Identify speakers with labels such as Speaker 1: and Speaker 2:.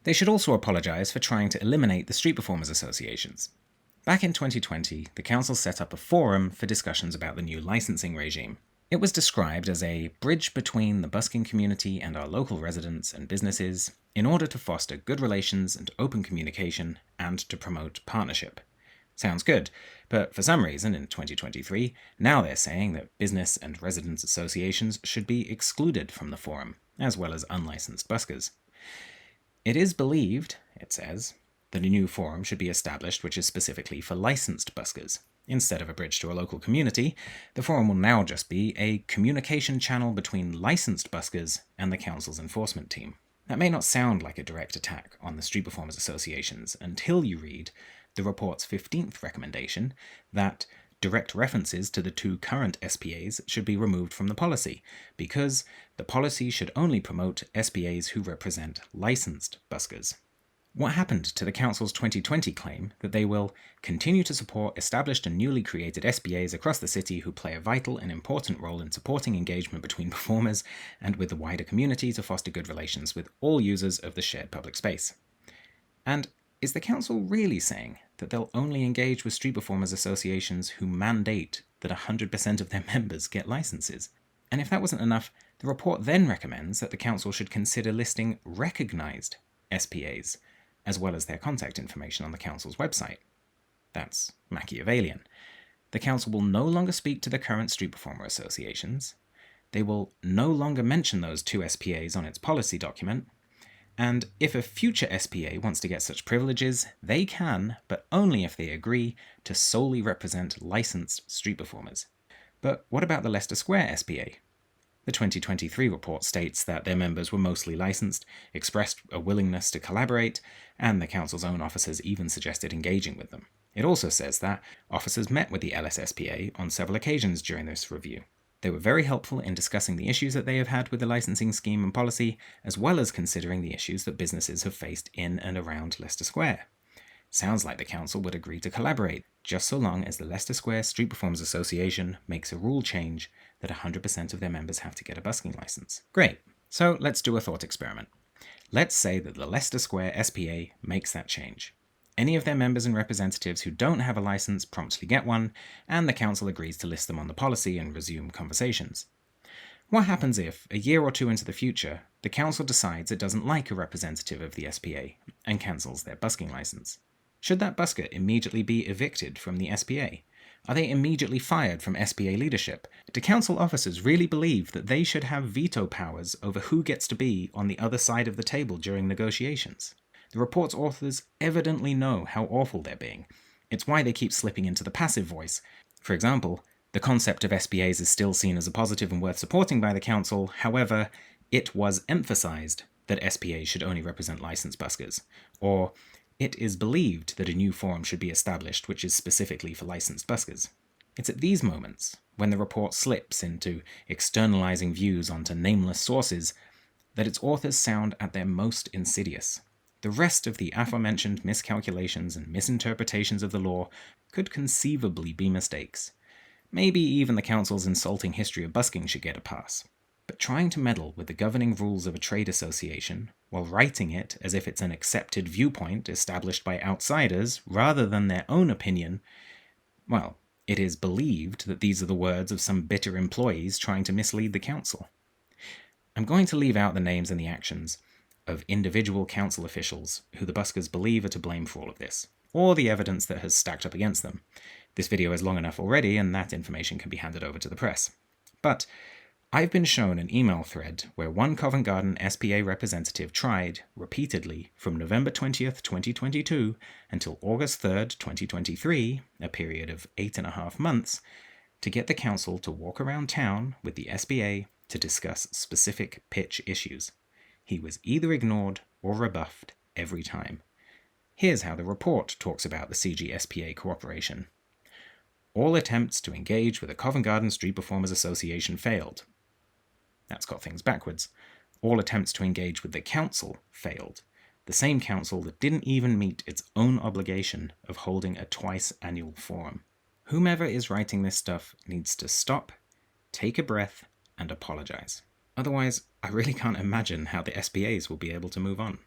Speaker 1: They should also apologise for trying to eliminate the street performers associations. Back in 2020, the council set up a forum for discussions about the new licensing regime. It was described as a bridge between the busking community and our local residents and businesses in order to foster good relations and open communication and to promote partnership. Sounds good, but for some reason in 2023, now they're saying that business and residents associations should be excluded from the forum, as well as unlicensed buskers. It is believed, it says, that a new forum should be established which is specifically for licensed buskers. Instead of a bridge to a local community, the forum will now just be a communication channel between licensed buskers and the council's enforcement team. That may not sound like a direct attack on the street performers associations until you read the report's 15th recommendation that direct references to the two current SPAs should be removed from the policy, because the policy should only promote SPAs who represent licensed buskers. What happened to the Council's 2020 claim that they will continue to support established and newly created SPAs across the city who play a vital and important role in supporting engagement between performers and with the wider community to foster good relations with all users of the shared public space? And is the Council really saying that they'll only engage with street performers associations who mandate that 100% of their members get licenses? And if that wasn't enough, the report then recommends that the Council should consider listing recognised SPAs, as well as their contact information on the Council's website. That's Machiavellian. The Council will no longer speak to the current street performer associations, they will no longer mention those two SPAs on its policy document, and if a future SPA wants to get such privileges, they can, but only if they agree to solely represent licensed street performers. But what about the Leicester Square SPA? The 2023 report states that their members were mostly licensed, expressed a willingness to collaborate, and the council's own officers even suggested engaging with them. It also says that officers met with the LSSPA on several occasions during this review. They were very helpful in discussing the issues that they have had with the licensing scheme and policy, as well as considering the issues that businesses have faced in and around Leicester Square. Sounds like the council would agree to collaborate, just so long as the Leicester Square Street Performers Association makes a rule change that 100% of their members have to get a busking license. Great, so let's do a thought experiment. Let's say that the Leicester Square SPA makes that change. Any of their members and representatives who don't have a license promptly get one, and the council agrees to list them on the policy and resume conversations. What happens if, a year or two into the future, the council decides it doesn't like a representative of the SPA and cancels their busking license? Should that busker immediately be evicted from the SPA? Are they immediately fired from SPA leadership? Do council officers really believe that they should have veto powers over who gets to be on the other side of the table during negotiations? The report's authors evidently know how awful they're being. It's why they keep slipping into the passive voice. For example, the concept of SPAs is still seen as a positive and worth supporting by the council. However, it was emphasised that SPAs should only represent licensed buskers, or it is believed that a new forum should be established which is specifically for licensed buskers. It's at these moments, when the report slips into externalizing views onto nameless sources, that its authors sound at their most insidious. The rest of the aforementioned miscalculations and misinterpretations of the law could conceivably be mistakes. Maybe even the council's insulting history of busking should get a pass. But trying to meddle with the governing rules of a trade association, while writing it as if it's an accepted viewpoint established by outsiders rather than their own opinion, well, it is believed that these are the words of some bitter employees trying to mislead the council. I'm going to leave out the names and the actions of individual council officials who the buskers believe are to blame for all of this, or the evidence that has stacked up against them. This video is long enough already, and that information can be handed over to the press. But I've been shown an email thread where one Covent Garden SPA representative tried, repeatedly, from November 20th, 2022 until August 3rd, 2023, a period of 8.5 months, to get the council to walk around town with the SPA to discuss specific pitch issues. He was either ignored or rebuffed every time. Here's how the report talks about the CGSPA cooperation. All attempts to engage with the Covent Garden Street Performers Association failed. That's got things backwards. All attempts to engage with the council failed. The same council that didn't even meet its own obligation of holding a twice-annual forum. Whomever is writing this stuff needs to stop, take a breath, and apologise. Otherwise, I really can't imagine how the SPAs will be able to move on.